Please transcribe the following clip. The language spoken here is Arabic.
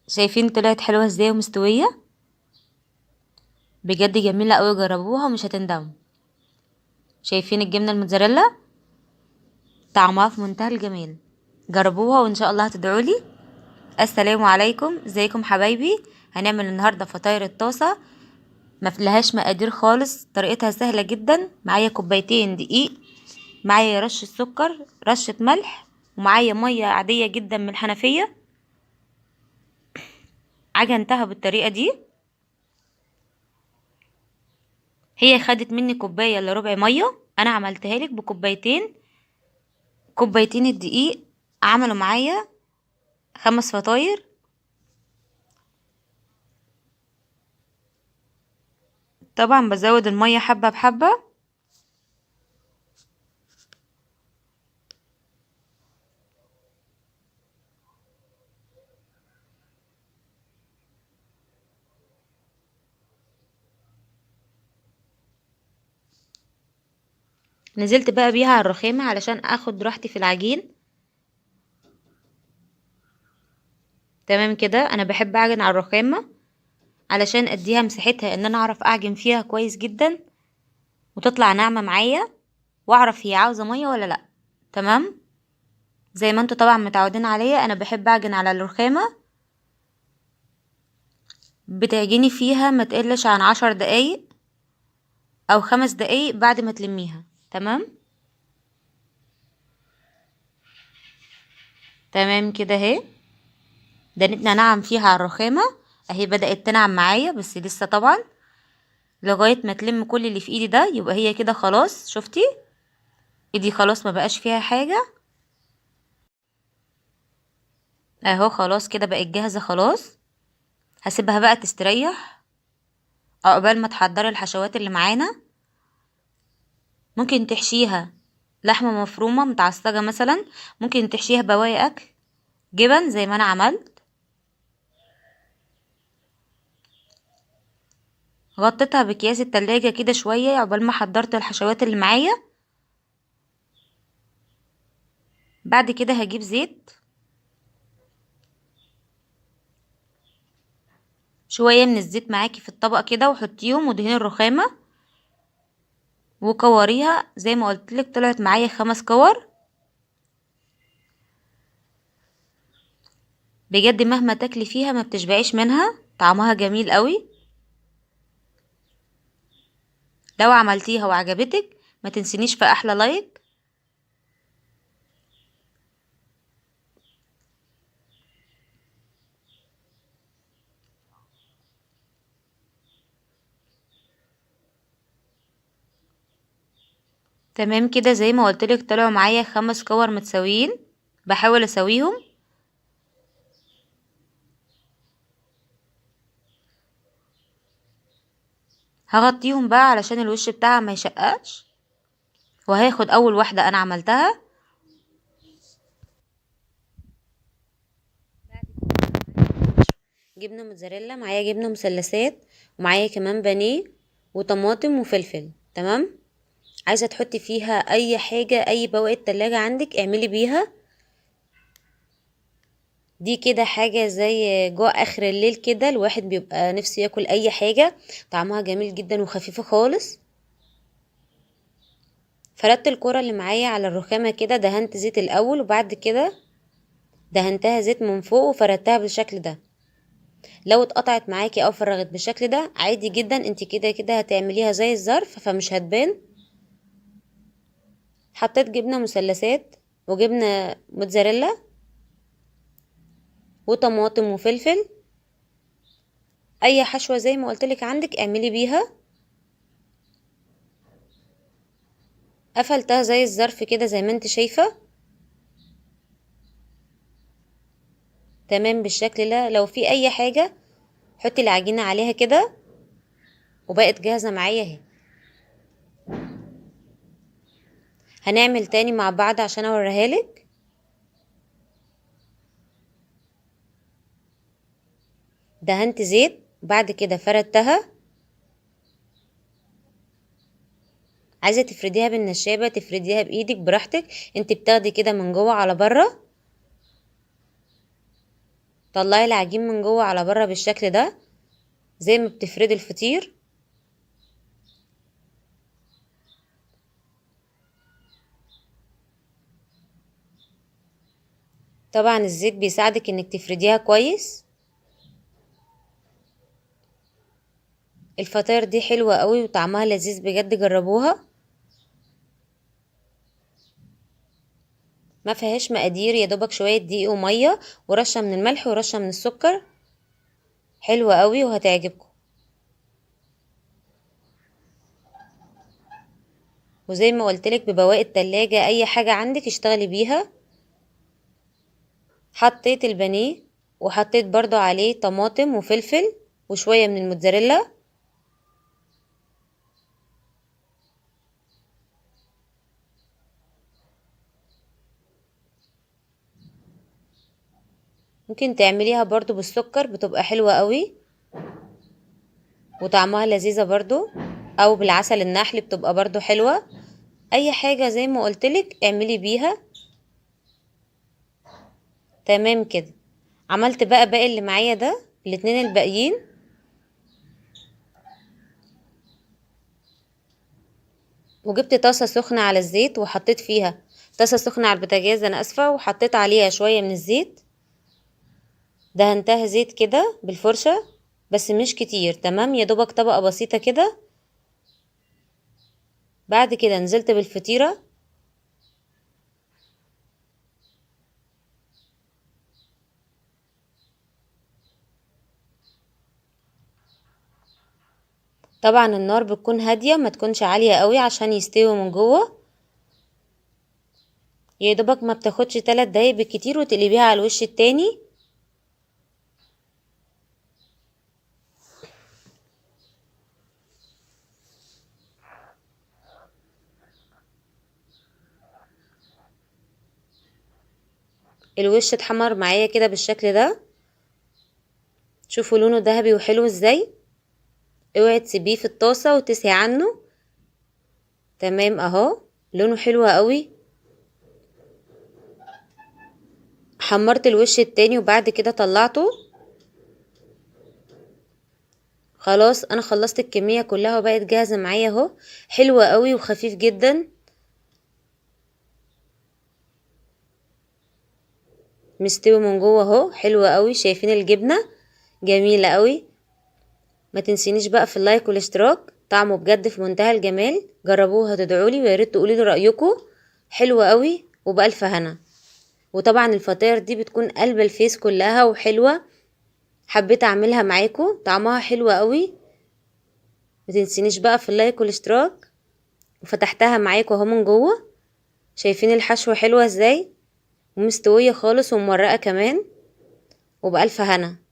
شايفين طلعت حلوة ازاي ومستوية؟ بجد جميلة قوي، جربوها ومش هتندموا. شايفين الجبنة الموتزاريلا؟ طعمها في منتهى الجمال. جربوها وان شاء الله هتدعولي. السلام عليكم، ازيكم حبايبي؟ هنعمل النهاردة فطاير الطاسة، ما فيهاش مقادير خالص، طريقتها سهلة جدا. معايا كوبايتين دقيق، معايا رشة سكر، رشة ملح، ومعايا مية عادية جدا من الحنفية. عجنتها بالطريقة دي. هي خدت مني كوباية الا ربع مية، انا عملتها لك بكوبايتين. كوبايتين الدقيق عملوا معايا 5 فطاير. طبعا بزود المية حبة بحبة. نزلت بقى بيها على الرخامة علشان اخد راحتي في العجين. تمام كده، انا بحب اعجن على الرخامة علشان اديها مساحتها ان انا اعرف اعجن فيها كويس جدا وتطلع ناعمة معايا، واعرف هي عاوزة مية ولا لا. تمام. زي ما انتوا طبعا متعودين عليا، انا بحب اعجن على الرخامة. بتعجني فيها ما تقلش عن 10 دقايق او 5 دقايق بعد ما تلميها. تمام. تمام كده اهي. دنيتنا نعم فيها على الرخامة اهي، بدأت تنعم معايا بس لسه طبعا. لغاية ما تلم كل اللي في ايدي ده يبقى هي كده خلاص. شفتي ايدي خلاص ما بقاش فيها حاجة اهو. خلاص كده بقت جاهزة خلاص. هسيبها بقى تستريح عقبال ما تحضري الحشوات اللي معانا. ممكن تحشيها لحمة مفرومة متعصجة مثلا، ممكن تحشيها بواقي اكل، جبن زي ما انا عملت. غطيتها بأكياس التلاجة كده شوية عقبال ما حضرت الحشوات اللي معايا. بعد كده هجيب زيت، شوية من الزيت معاكي في الطبق كده، وحطيهم ودهني الرخامة وكوريها زي ما قلتلك. طلعت معايا 5 كور. بجد مهما تاكلي فيها ما بتشبعيش منها، طعمها جميل قوي. لو عملتيها وعجبتك ما تنسينيش في احلى لايك. تمام كده زي ما قلتلك، طلعوا معايا 5 كور متساويين. بحاول اسويهم. هغطيهم بقى علشان الوش بتاعها ما يشققش. وهاخد اول واحدة انا عملتها. جبنة موتزاريلا، معايا جبنة مثلثات، ومعايا كمان بانيه وطماطم وفلفل. تمام. عايزة تحطي فيها اي حاجة، اي بواقي التلاجة عندك اعملي بيها. دي كده حاجة زي جوع اخر الليل كده، الواحد بيبقى نفسه ياكل اي حاجة. طعمها جميل جدا وخفيفة خالص. فردت الكرة اللي معايا على الرخامة كده، دهنت زيت الاول وبعد كده دهنتها زيت من فوق وفردتها بالشكل ده. لو اتقطعت معاكي او فرغت بالشكل ده عادي جدا، انت كده كده هتعمليها زي الظرف فمش هتبان. حطيت جبنة مثلثات وجبنة موتزاريلا وطماطم وفلفل. اي حشوة زي ما قلتلك عندك اعملي بيها. قفلتها زي الظرف كده زي ما انت شايفة. تمام بالشكل ده. لو في اي حاجة حطي العجينة عليها كده وبقت جاهزة معايا اهي. هنعمل تاني مع بعض عشان اوريها لك. دهنت زيت بعد كده فردتها. عايزة تفرديها بالنشابة تفرديها بايدك براحتك، انت بتاخدي كده من جوه على بره. طلعي العجين من جوه على بره بالشكل ده زي ما بتفردي الفطير. طبعا الزيت بيساعدك انك تفرديها كويس. الفطاير دي حلوة قوي وطعمها لذيذ بجد، جربوها. ما فيهاش مقادير، يا دوبك شوية دقيق ومية ورشة من الملح ورشة من السكر. حلوة قوي وهتعجبكم. وزي ما قلتلك ببواقي التلاجة اي حاجة عندك اشتغلي بيها. حطيت البانيه وحطيت برضو عليه طماطم وفلفل وشوية من الموتزاريلا. ممكن تعمليها برضو بالسكر بتبقى حلوة قوي وطعمها لذيذة برضو، او بالعسل النحل بتبقى برضو حلوة. اي حاجة زي ما قلتلك اعملي بيها. تمام كده. عملت بقى باقي اللي معايا ده، الاتنين الباقيين. وجبت طاسة سخنة على الزيت وحطيت فيها طاسة سخنة على البوتاجاز، انا اسفة، وحطيت عليها شوية من الزيت. دهنتها زيت كده بالفرشة بس مش كتير، تمام، يا دوبك طبقة بسيطة كده. بعد كده نزلت بالفطيرة. طبعا النار بتكون هادية ما تكونش عالية قوي عشان يستوي من جوه. يا دوبك ما بتاخدش 3 دقايق بالكتير وتقلبيها على الوش التاني. الوش اتحمر معايا كده بالشكل ده. شوفوا لونه ذهبي وحلو ازاي. اوعي تسيبيه في الطاسة وتسهي عنه. تمام اهو، لونه حلو قوي. حمرت الوش التاني وبعد كده طلعته. خلاص انا خلصت الكمية كلها وبقت جاهزة معايا اهو. حلوة قوي وخفيف جدا. مستوي من جوه اهو، حلوة قوي. شايفين الجبنة جميلة قوي. ما تنسينيش بقى في اللايك والاشتراك، طعمه بجد في منتهى الجمال. جربوه هتدعولي ويا ريت تقولي لي رأيكم. حلوة قوي وبألف هنا. وطبعا الفطاير دي بتكون قلب الفيس كلها وحلوة. حبيت اعملها معاكم، طعمها حلو قوي. ما تنسينيش بقى في اللايك والاشتراك. وفتحتها معاكم اهو من جوه. شايفين الحشوة حلوة ازاي ومستوية خالص ومورقة كمان. وبألف هنا.